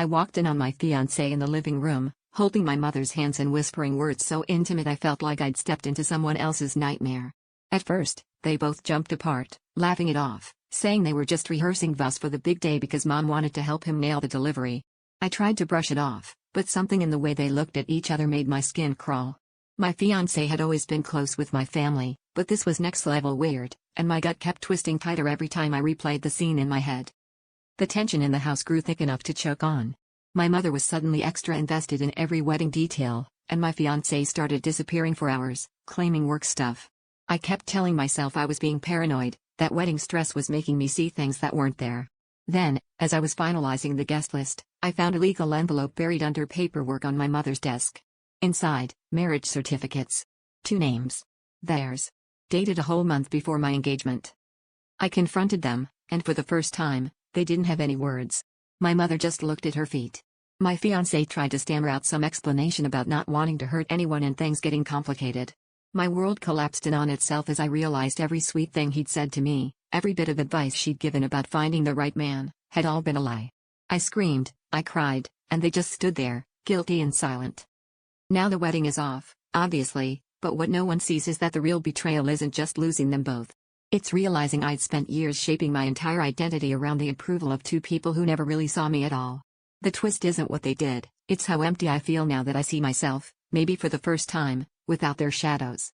I walked in on my fiancé in the living room, holding my mother's hands and whispering words so intimate I felt like I'd stepped into someone else's nightmare. At first, they both jumped apart, laughing it off, saying they were just rehearsing vows for the big day because mom wanted to help him nail the delivery. I tried to brush it off, but something in the way they looked at each other made my skin crawl. My fiancé had always been close with my family, but this was next level weird, and my gut kept twisting tighter every time I replayed the scene in my head. The tension in the house grew thick enough to choke on. My mother was suddenly extra invested in every wedding detail, and my fiancé started disappearing for hours, claiming work stuff. I kept telling myself I was being paranoid, that wedding stress was making me see things that weren't there. Then, as I was finalizing the guest list, I found a legal envelope buried under paperwork on my mother's desk. Inside, marriage certificates. 2 names. Theirs. Dated a whole month before my engagement. I confronted them, and for the first time, they didn't have any words. My mother just looked at her feet. My fiancé tried to stammer out some explanation about not wanting to hurt anyone and things getting complicated. My world collapsed in on itself as I realized every sweet thing he'd said to me, every bit of advice she'd given about finding the right man, had all been a lie. I screamed, I cried, and they just stood there, guilty and silent. Now the wedding is off, obviously, but what no one sees is that the real betrayal isn't just losing them both. It's realizing I'd spent years shaping my entire identity around the approval of 2 people who never really saw me at all. The twist isn't what they did, it's how empty I feel now that I see myself, maybe for the first time, without their shadows.